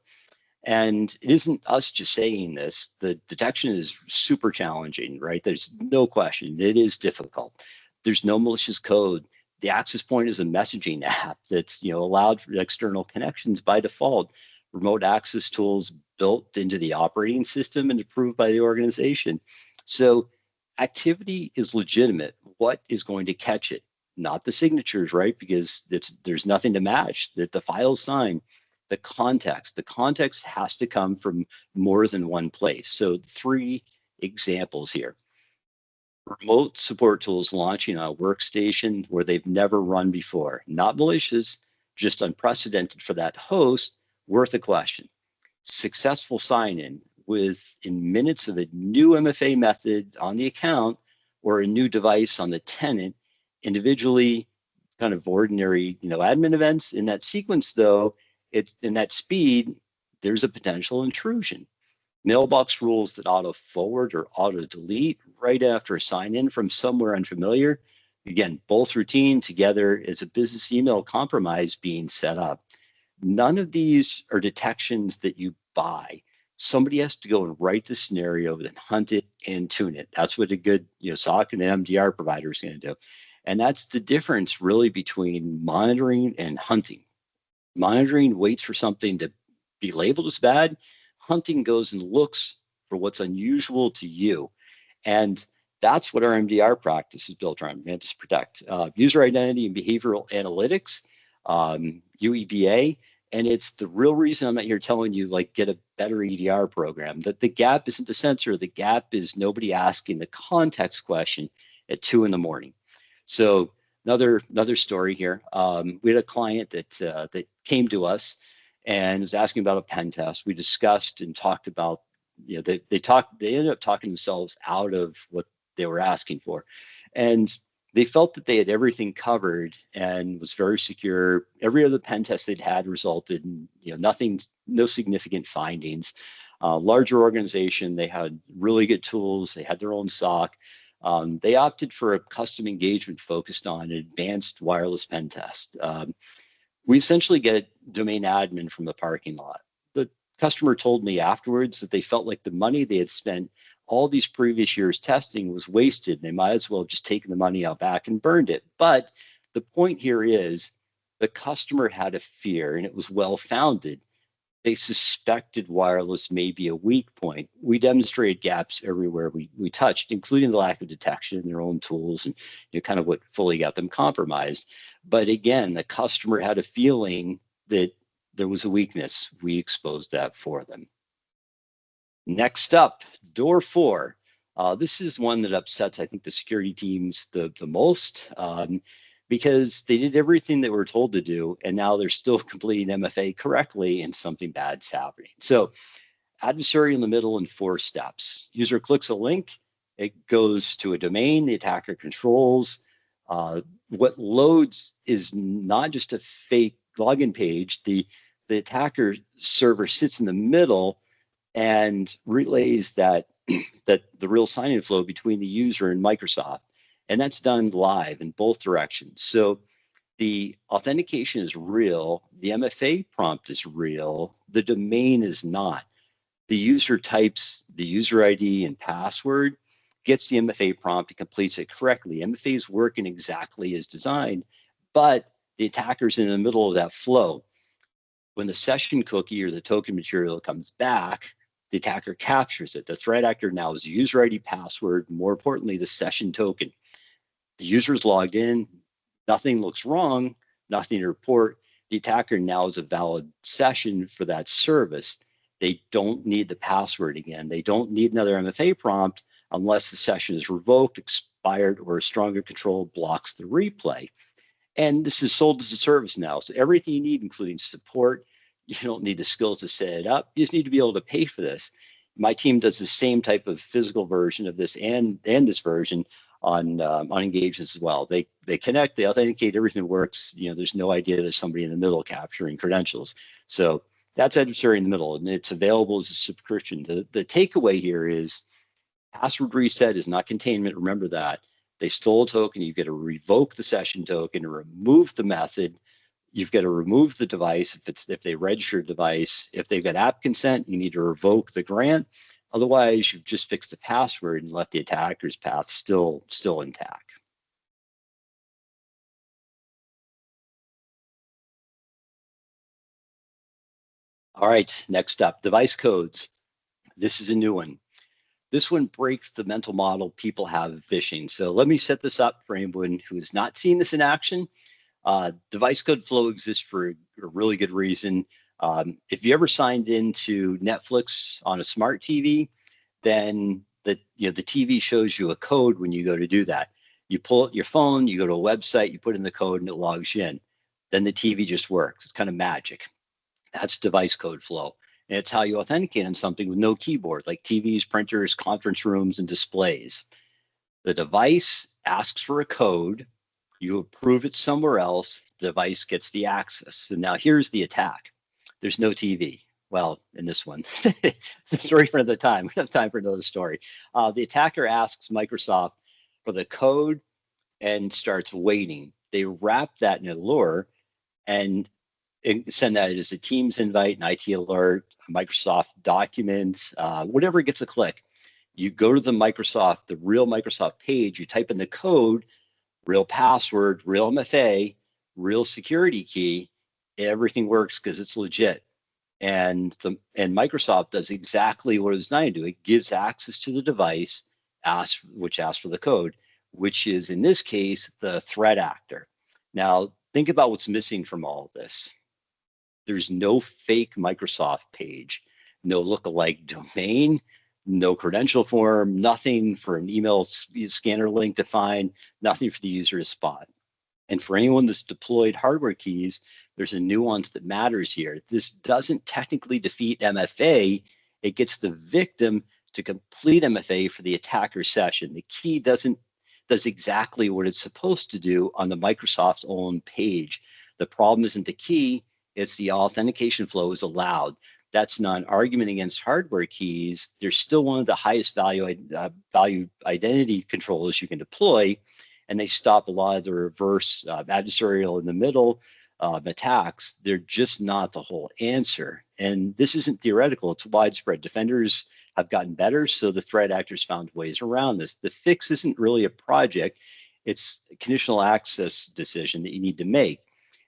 And it isn't us just saying this. The detection is super challenging, right? There's no question. It is difficult. There's no malicious code. The access point is a messaging app that's allowed for external connections by default. Remote access tools built into the operating system and approved by the organization. So activity is legitimate. What is going to catch it? Not the signatures, right? Because there's nothing to match. That the file's signed. The context has to come from more than one place. So 3 examples here. Remote support tools launching on a workstation where they've never run before. Not malicious, just unprecedented for that host, worth a question. Successful sign-in within minutes of a new MFA method on the account or a new device on the tenant, individually kind of ordinary admin events. In that sequence, though, it's in that speed, there's a potential intrusion. Mailbox rules that auto forward or auto delete right after a sign in from somewhere unfamiliar. Again, both routine together as a business email compromise being set up. None of these are detections that you buy. Somebody has to go and write the scenario, then hunt it and tune it. That's what a good SOC and MDR provider is going to do. And that's the difference really between monitoring and hunting. Monitoring waits for something to be labeled as bad. Hunting goes and looks for what's unusual to you. And that's what our MDR practice is built around, Mantis Protect. User identity and behavioral analytics, UEBA. And it's the real reason I'm not here telling you, get a better EDR program. That the gap isn't the sensor. The gap is nobody asking the context question at 2 a.m. So another story here. We had a client that came to us and was asking about a pen test. We discussed and talked about, they ended up talking themselves out of what they were asking for. And they felt that they had everything covered and was very secure. Every other pen test they'd had resulted in, no significant findings. Larger organization, they had really good tools. They had their own SOC. They opted for a custom engagement focused on advanced wireless pen test. We essentially get domain admin from the parking lot. The customer told me afterwards that they felt like the money they had spent all these previous years testing was wasted. They might as well have just taken the money out back and burned it. But the point here is the customer had a fear, and it was well founded. They suspected wireless may be a weak point. We demonstrated gaps everywhere we touched, including the lack of detection in their own tools and kind of what fully got them compromised. But again, the customer had a feeling that there was a weakness. We exposed that for them. Next up, door 4. This is one that upsets, I think, the security teams the most because they did everything they were told to do, and now they're still completing MFA correctly, and something bad's happening. So adversary in the middle in 4 steps. User clicks a link. It goes to a domain the attacker controls. What loads is not just a fake login page. The attacker server sits in the middle and relays that the real sign-in flow between the user and Microsoft. And that's done live in both directions. So the authentication is real, the MFA prompt is real, the domain is not. The user types the user ID and password, gets the MFA prompt, and completes it correctly. MFA is working exactly as designed, but the attacker's in the middle of that flow. When the session cookie or the token material comes back, the attacker captures it. The threat actor now is user ID, password, more importantly, the session token. The user's logged in, nothing looks wrong, nothing to report. The attacker now is a valid session for that service. They don't need the password again. They don't need another MFA prompt unless the session is revoked, expired, or a stronger control blocks the replay. And this is sold as a service now. So everything you need, including support, you don't need the skills to set it up. You just need to be able to pay for this. My team does the same type of physical version of this and this version on engagements as well. They connect, they authenticate, everything works. There's no idea there's somebody in the middle capturing credentials. So that's adversary in the middle, and it's available as a subscription. The takeaway here is password reset is not containment. Remember that. They stole a token. You've got to revoke the session token, remove the method. You've got to remove the device if they register a device. If they've got app consent, you need to revoke the grant. Otherwise, you've just fixed the password and left the attacker's path still intact. All right, next up, device codes. This is a new one. This one breaks the mental model people have of phishing. So let me set this up for anyone who has not seen this in action. Device code flow exists for a really good reason. If you ever signed into Netflix on a smart TV, then the TV shows you a code when you go to do that. You pull out your phone, you go to a website, you put in the code, and it logs you in. Then the TV just works. It's kind of magic. That's device code flow. And it's how you authenticate on something with no keyboard, like TVs, printers, conference rooms, and displays. The device asks for a code. You approve it somewhere else. The device gets the access. So now here's the attack. There's no TV. Well, in this one, it's a story for another time. We don't have time for another story. The attacker asks Microsoft for the code and starts waiting. They wrap that in Allure and send that as a Teams invite, an IT alert, a Microsoft document, whatever gets a click. You go to the real Microsoft page, you type in the code, real password, real MFA, real security key, everything works because it's legit. And Microsoft does exactly what it's designed to do. It gives access to the device, which asks for the code, which is in this case the threat actor. Now think about what's missing from all of this. There's no fake Microsoft page, no lookalike domain, no credential form, nothing for an email scanner link to find, nothing for the user to spot. And for anyone that's deployed hardware keys, there's a nuance that matters here. This doesn't technically defeat MFA. It gets the victim to complete MFA for the attacker session. The key does exactly what it's supposed to do on the Microsoft's own page. The problem isn't the key, it's the authentication flow is allowed. That's not an argument against hardware keys. They're still one of the highest value identity controllers you can deploy, and they stop a lot of the reverse adversarial in the middle attacks, they're just not the whole answer. And this isn't theoretical, it's widespread. Defenders have gotten better, so the threat actors found ways around this. The fix isn't really a project, it's a conditional access decision that you need to make.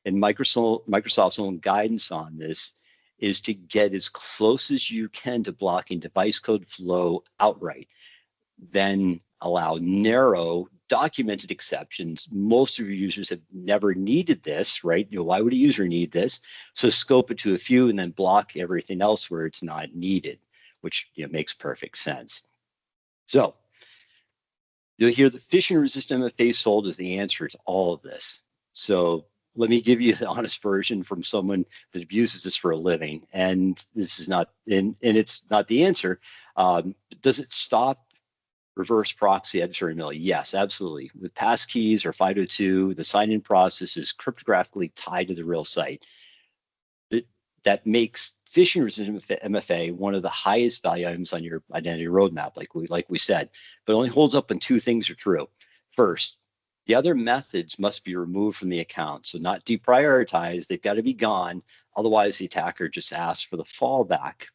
And Microsoft's own guidance on this is to get as close as you can to blocking device code flow outright. Then allow narrow documented exceptions. Most of your users have never needed this, right? Why would a user need this? So scope it to a few and then block everything else where it's not needed, which makes perfect sense. So you'll hear the phishing resistant MFA sold as the answer to all of this. So let me give you the honest version from someone that abuses this for a living. And this is not, and it's not the answer. Does it stop reverse proxy adversary mail? Yes, absolutely. With passkeys or FIDO2, the sign-in process is cryptographically tied to the real site. That makes phishing resistant MFA one of the highest value items on your identity roadmap, like we said, but only holds up when two things are true. First, the other methods must be removed from the account, so not deprioritized. They've got to be gone. Otherwise, the attacker just asks for the fallback.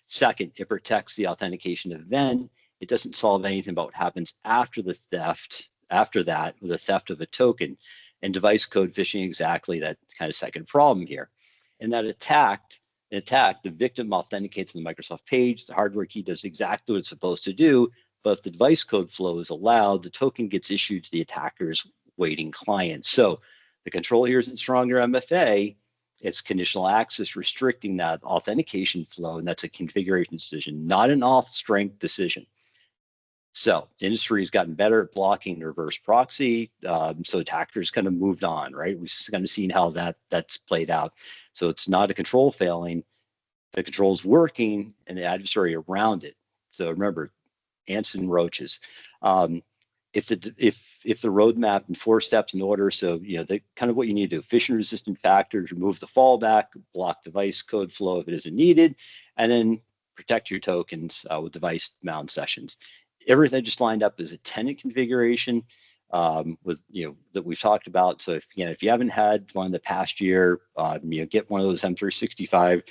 Second, it protects the authentication event. It doesn't solve anything about what happens after the theft, after that, the theft of a token. And device code phishing, exactly that kind of second problem here. And that attack, the victim authenticates on the Microsoft page, the hardware key does exactly what it's supposed to do, but if the device code flow is allowed, the token gets issued to the attacker's waiting client. So the control here isn't stronger MFA, it's conditional access restricting that authentication flow, and that's a configuration decision, not an auth strength decision. So the industry has gotten better at blocking reverse proxy. So attackers kind of moved on, right? We've kind of seen how that's played out. So it's not a control failing, the control is working and the adversary around it. So remember, ants and roaches. If the roadmap in 4 steps in order, so the kind of what you need to do: phishing resistant factors, remove the fallback, block device code flow if it isn't needed, and then protect your tokens with device mount sessions. Everything just lined up as a tenant configuration with that we've talked about. So if you haven't had one in the past year, get one of those M365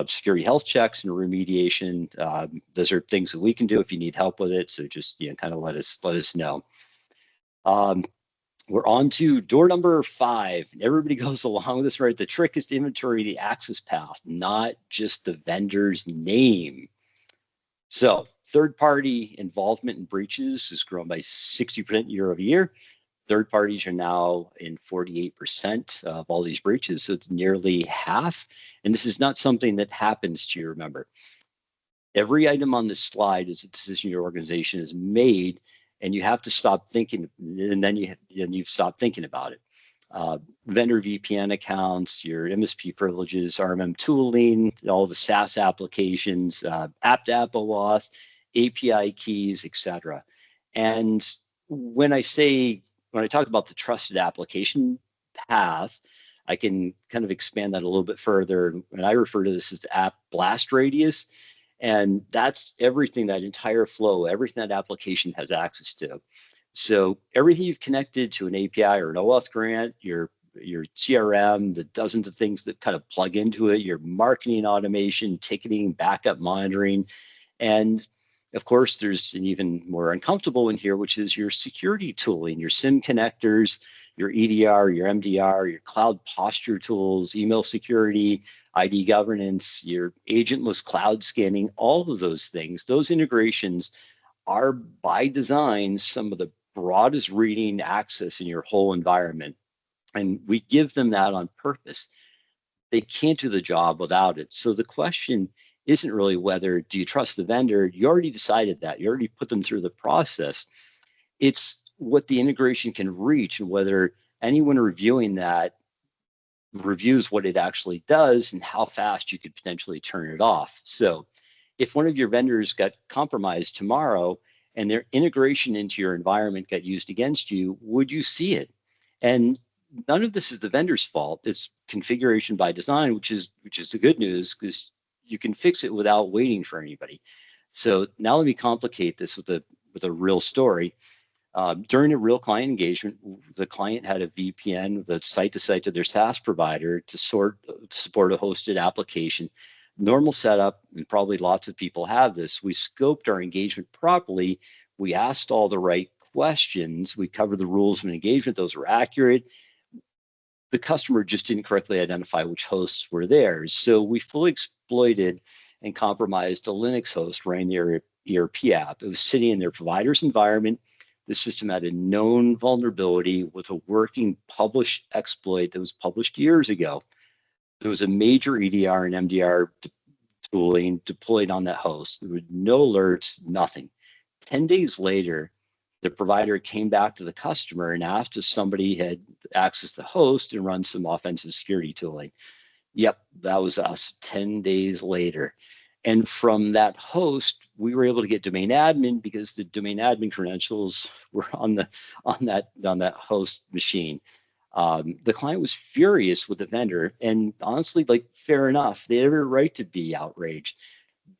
security health checks and remediation. Those are things that we can do if you need help with it. So just kind of let us know. We're on to door number 5. Everybody goes along with this, right? The trick is to inventory the access path, not just the vendor's name. So third-party involvement in breaches has grown by 60% year over year. Third parties are now in 48% of all these breaches, so it's nearly half. And this is not something that happens to you, remember. Every item on this slide is a decision your organization has made, and you have to stop thinking, and then you've stopped thinking about it. Vendor VPN accounts, your MSP privileges, RMM tooling, all the SaaS applications, app-to-app OAuth, API keys, etc. And when I talk about the trusted application path, I can kind of expand that a little bit further. And I refer to this as the app blast radius. And that's everything, that entire flow, everything that application has access to. So everything you've connected to an API or an OAuth grant, your CRM, the dozens of things that kind of plug into it, your marketing automation, ticketing, backup monitoring, and of course, there's an even more uncomfortable one here, which is your security tooling, your SIM connectors, your EDR, your MDR, your cloud posture tools, email security, ID governance, your agentless cloud scanning, all of those things. Those integrations are by design some of the broadest reading access in your whole environment. And we give them that on purpose. They can't do the job without it. So the question isn't really whether do you trust the vendor. You already decided that. You already put them through the process. It's what the integration can reach and whether anyone reviewing that reviews what it actually does and how fast you could potentially turn it off. So if one of your vendors got compromised tomorrow and their integration into your environment got used against you, would you see it? And none of this is the vendor's fault. It's configuration by design, which is the good news, because you can fix it without waiting for anybody. So now let me complicate this with a real story. During a real client engagement, the client had a VPN, the site to their SaaS provider to support a hosted application. Normal setup, and probably lots of people have this. We scoped our engagement properly. We asked all the right questions. We covered the rules of an engagement. Those were accurate. The customer just didn't correctly identify which hosts were theirs. So we fully exploited and compromised a Linux host running their ERP app. It was sitting in their provider's environment. The system had a known vulnerability with a working published exploit that was published years ago. There was a major EDR and MDR tooling deployed on that host. There were no alerts, nothing. 10 days later, the provider came back to the customer and asked if somebody had accessed the host and run some offensive security tooling. Yep, that was us 10 days later. And from that host, we were able to get domain admin because the domain admin credentials were on that host machine. The client was furious with the vendor, and honestly, like, fair enough. They had every right to be outraged.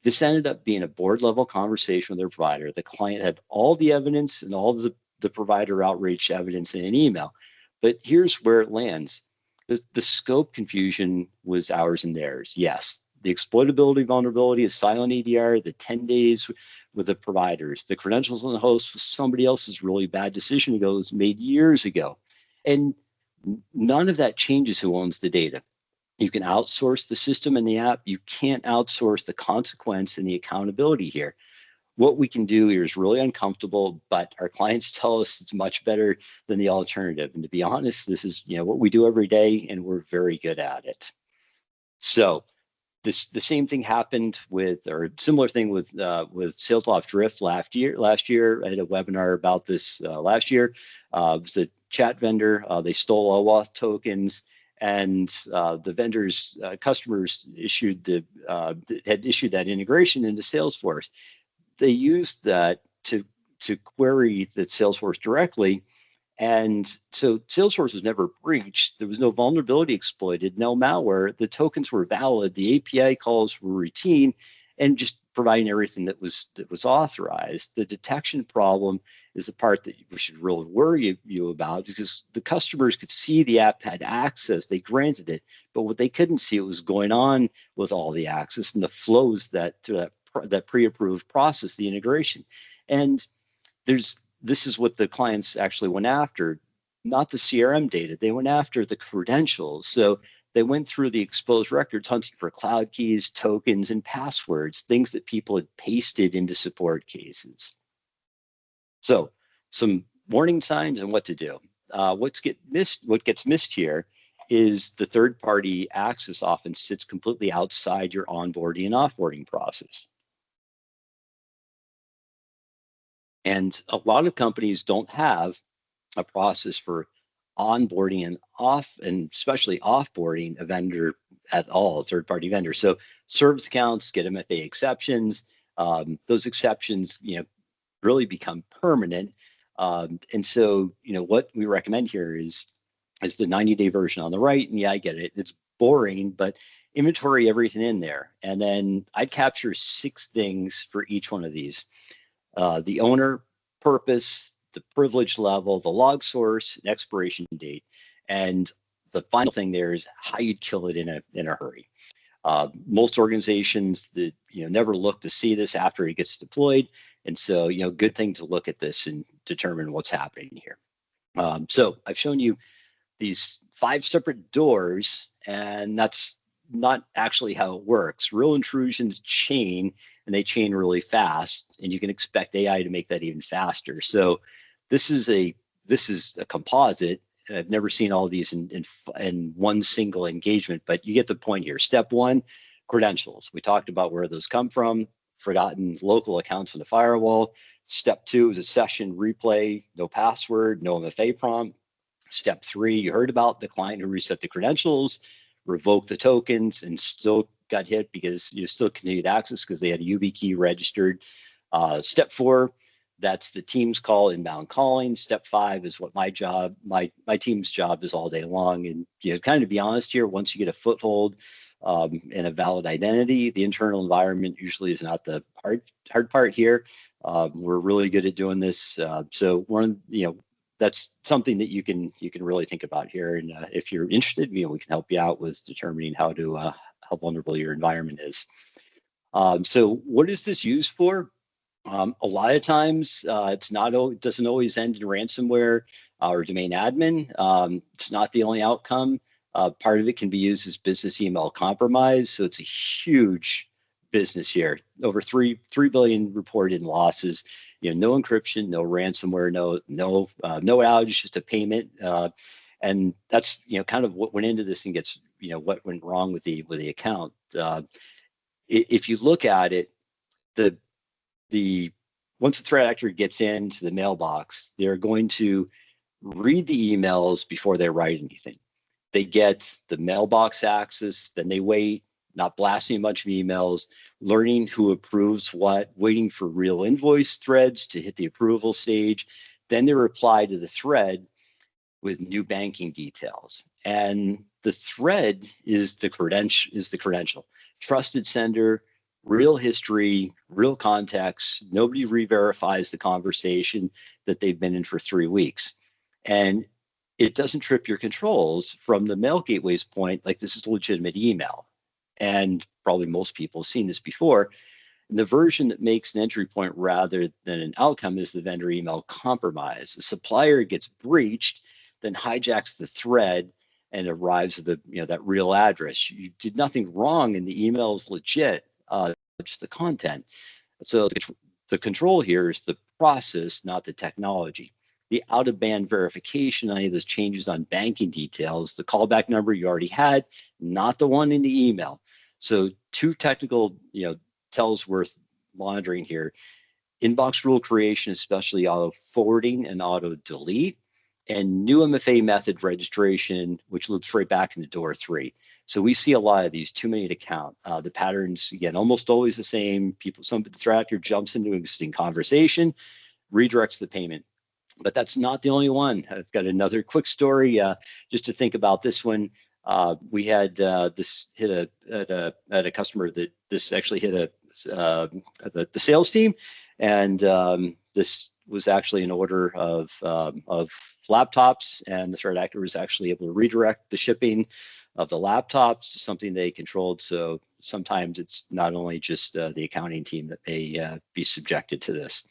This ended up being a board level conversation with their provider. The client had all the evidence and all the provider outreach evidence in an email. But here's where it lands. The scope confusion was ours and theirs. Yes, the exploitability vulnerability is silent EDR, the 10 days with the providers, the credentials on the host was somebody else's really bad decision ago, was made years ago. And none of that changes who owns the data. You can outsource the system and the app. You can't outsource the consequence and the accountability here. What we can do here is really uncomfortable, but our clients tell us it's much better than the alternative. And to be honest, this is what we do every day, and we're very good at it. So the same thing happened with, or similar thing with SalesLoft Drift last year. I had a webinar about this last year. It was a chat vendor. They stole OAuth tokens. And the vendors, customers had issued that integration into Salesforce. They used that to query the Salesforce directly. And so Salesforce was never breached. There was no vulnerability exploited, no malware. The tokens were valid. The API calls were routine, and just providing everything that was authorized. The detection problem is the part that we should really worry you about, because the customers could see the app had access, they granted it, but what they couldn't see what was going on with all the access and the flows that pre-approved process, the integration. And this is what the clients actually went after, not the CRM data. They went after the credentials. So they went through the exposed records, hunting for cloud keys, tokens, and passwords, things that people had pasted into support cases. So some warning signs and what to do. What gets missed here is the third-party access often sits completely outside your onboarding and offboarding process. And a lot of companies don't have a process for onboarding and especially offboarding a vendor at all, a third-party vendor. So service accounts get MFA exceptions. Those exceptions, really become permanent. And so, what we recommend here is the 90-day version on the right. And yeah, I get it. It's boring, but inventory everything in there. And then I'd capture 6 things for each one of these. The owner, purpose, the privilege level, the log source, and expiration date. And the final thing there is how you'd kill it in a hurry. Most organizations that never look to see this after it gets deployed, and so good thing to look at this and determine what's happening here. So I've shown you these 5 separate doors, and that's not actually how it works. Real intrusions chain, and they chain really fast, and you can expect AI to make that even faster. So this is a composite. I've never seen all of these in one single engagement, but you get the point here. Step 1, credentials. We talked about where those come from, forgotten local accounts in the firewall. Step 2 is a session replay, no password, no MFA prompt. Step 3, you heard about the client who reset the credentials, revoked the tokens, and still got hit because you still continued access because they had a YubiKey registered. Step 4, that's the team's call, inbound calling. Step 5 is what my team's job is all day long. And kind of be honest here, once you get a foothold and a valid identity, the internal environment usually is not the hard part here. We're really good at doing this. So that's something that you can really think about here. And if you're interested, we can help you out with determining how vulnerable your environment is. So what is this used for? A lot of times, it doesn't always end in ransomware or domain admin. It's not the only outcome. Part of it can be used as business email compromise. So it's a huge business here. Over 3 billion reported in losses. No encryption, no ransomware, no outage, just a payment. And that's kind of what went into this and gets what went wrong with the account. If you look at it, once the threat actor gets into the mailbox, they're going to read the emails before they write anything. They get the mailbox access, then they wait, not blasting a bunch of emails, learning who approves what, waiting for real invoice threads to hit the approval stage. Then they reply to the thread with new banking details. And the thread is the credential. Trusted sender, real history, real context. Nobody re-verifies the conversation that they've been in for 3 weeks. And it doesn't trip your controls from the mail gateway's point, like this is a legitimate email. And probably most people have seen this before. And the version that makes an entry point rather than an outcome is the vendor email compromise. The supplier gets breached, then hijacks the thread and arrives at that real address. You did nothing wrong and the email is legit, just the content. So the control here is the process, not the technology. The out-of-band verification, any of those changes on banking details, the callback number you already had, not the one in the email. So 2 technical, tells worth monitoring here. Inbox rule creation, especially auto forwarding and auto delete, and new MFA method registration, which loops right back into door 3. So we see a lot of these, too many to count. The patterns, again, almost always the same. Some threat actor jumps into an existing conversation, redirects the payment. But that's not the only one. I've got another quick story just to think about this one. We had this hit at a customer that this actually hit the sales team, and this was actually an order of laptops, and the threat actor was actually able to redirect the shipping of the laptops to something they controlled. So sometimes it's not only just the accounting team that may be subjected to this.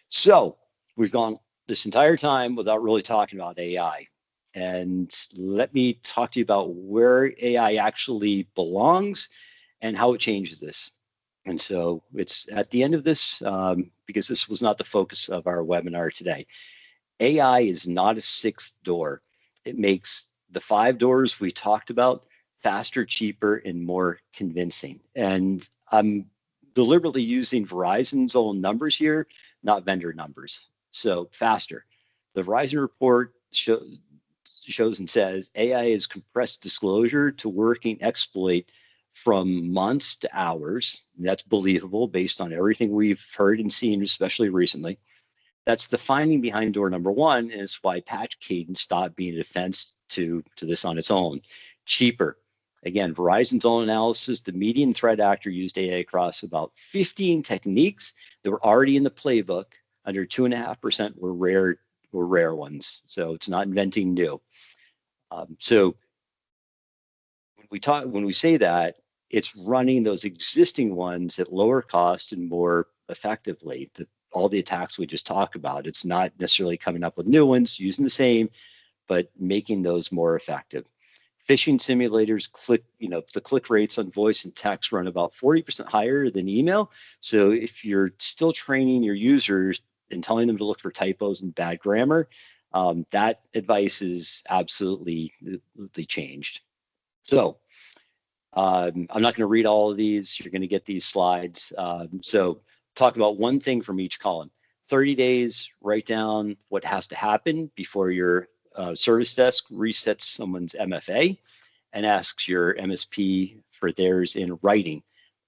So we've gone this entire time without really talking about AI. And let me talk to you about where AI actually belongs and how it changes this. And so it's at the end of this, because this was not the focus of our webinar today. AI is not a 6th door. It makes the 5 doors we talked about faster, cheaper, and more convincing. And I'm deliberately using Verizon's own numbers here, not vendor numbers. So faster. The Verizon report shows and says AI is compressed disclosure to working exploit from months to hours. That's believable based on everything we've heard and seen, especially recently. That's the finding behind door number 1, and it's why patch cadence stopped being a defense to this on its own. Cheaper. Again, Verizon's own analysis, the median threat actor used AI across about 15 techniques that were already in the playbook. Under 2.5% were rare ones. So it's not inventing new. So when we say that, it's running those existing ones at lower cost and more effectively. All the attacks we just talked about, it's not necessarily coming up with new ones, using the same, but making those more effective. Phishing simulators the click rates on voice and text run about 40% higher than email. So if you're still training your users and telling them to look for typos and bad grammar, that advice is absolutely changed. So I'm not going to read all of these. You're going to get these slides. So talk about one thing from each column. 30 days, write down what has to happen before your service desk resets someone's MFA and asks your MSP for theirs in writing.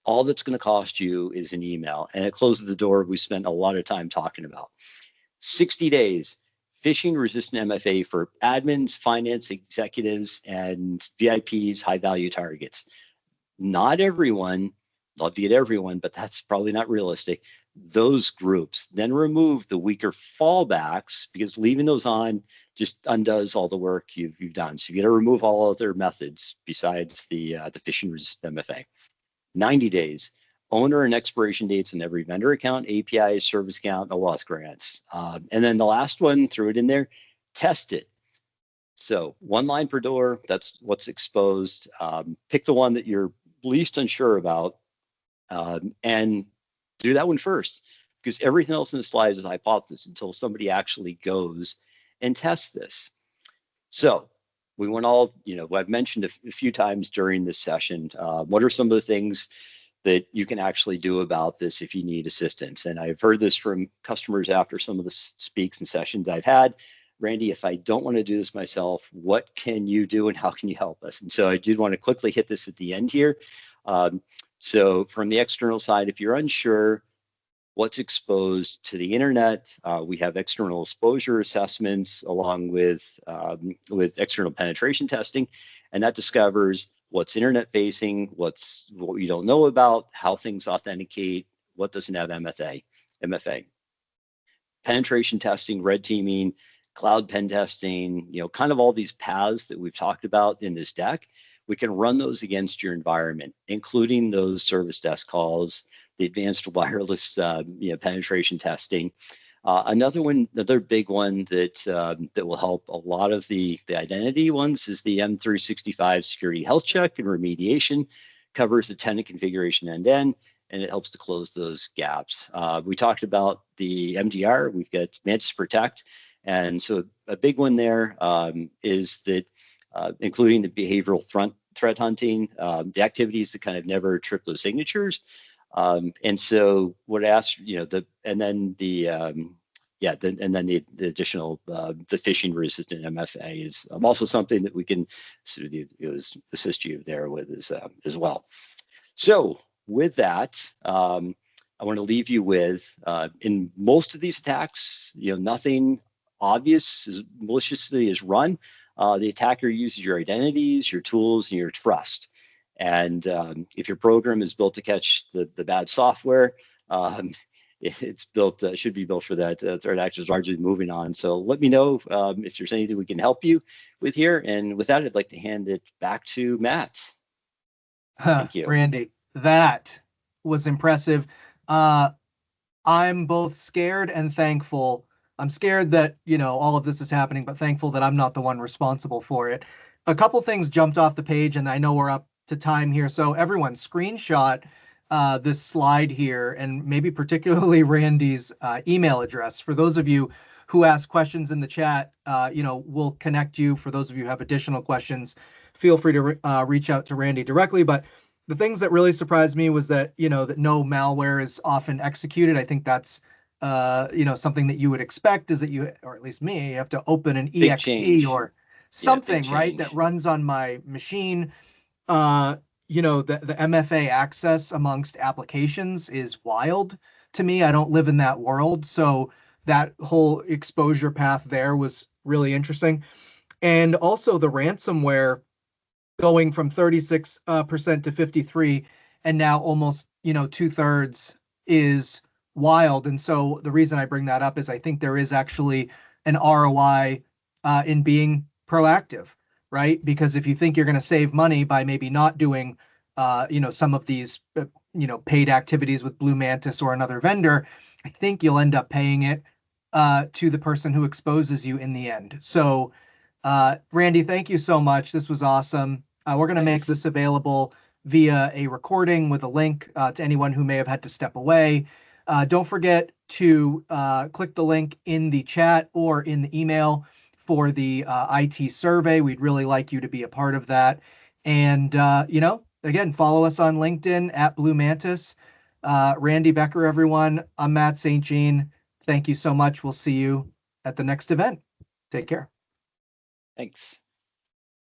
All that's going to cost you is an email, and it closes the door we spent a lot of time talking about. 60 days, phishing resistant MFA for admins, finance executives, and VIPs, high value targets. Not everyone, love to get everyone, but that's probably not realistic. Those groups, then remove the weaker fallbacks, because leaving those on just undoes all the work you've done. So you got to remove all other methods besides the phishing resistant MFA. 90 days, owner and expiration dates in every vendor account, API, service account, OAuth grants. And then the last one, threw it in there, test it. So one line per door, that's what's exposed. Pick the one that you're least unsure about, and do that one first, because everything else in the slides is hypothesis until somebody actually goes and tests this. So we went all, I've mentioned a few times during this session, what are some of the things that you can actually do about this if you need assistance? And I've heard this from customers after some of the speaks and sessions I've had. Randy, if I don't want to do this myself, what can you do and how can you help us? And so I did want to quickly hit this at the end here. So from the external side, if you're unsure what's exposed to the internet, we have external exposure assessments along with external penetration testing, and that discovers what's internet facing, what you don't know about, how things authenticate, what doesn't have MFA. Penetration testing, red teaming, cloud pen testing, kind of all these paths that we've talked about in this deck. We can run those against your environment, including those service desk calls, the advanced wireless penetration testing. Another big one that will help a lot of the identity ones is the M365 security health check and remediation. Covers the tenant configuration end-to-end, and it helps to close those gaps. We talked about the MDR. We've got Mantis Protect. And so a big one there is that including the behavioral threat hunting, the activities that kind of never trip those signatures. And so what I asked, the additional the phishing resistant MFA is also something that we can sort of assist you there with as well. So with that, I want to leave you with in most of these attacks, nothing obvious maliciously is run. The attacker uses your identities, your tools, and your trust. And if your program is built to catch the bad software, it's built should be built for that. Threat actors largely moving on. So let me know if there's anything we can help you with here. And with that, I'd like to hand it back to Matt. Thank you, Randy. That was impressive. I'm both scared and thankful. I'm scared that, all of this is happening, but thankful that I'm not the one responsible for it. A couple things jumped off the page, and I know we're up to time here. So everyone screenshot this slide here, and maybe particularly Randy's email address. For those of you who ask questions in the chat, we'll connect you. For those of you who have additional questions, feel free to reach out to Randy directly. But the things that really surprised me was that, that no malware is often executed. I think that's, something that you would expect is that you, or at least me, you have to open an exe or something, right, that runs on my machine. The MFA access amongst applications is wild to me. I don't live in that world. So that whole exposure path there was really interesting. And also the ransomware going from 36% to 53%, and now almost, 2/3 is wild. And so the reason I bring that up is I think there is actually an ROI in being proactive, right? Because if you think you're going to save money by maybe not doing, some of these, paid activities with Blue Mantis or another vendor, I think you'll end up paying it to the person who exposes you in the end. So, Randy, thank you so much. This was awesome. We're going to make this available via a recording with a link to anyone who may have had to step away. Don't forget to click the link in the chat or in the email for the IT survey. We'd really like you to be a part of that. And, again, follow us on LinkedIn at Blue Mantis. Randy Becker, everyone. I'm Matt St. Jean. Thank you so much. We'll see you at the next event. Take care. Thanks.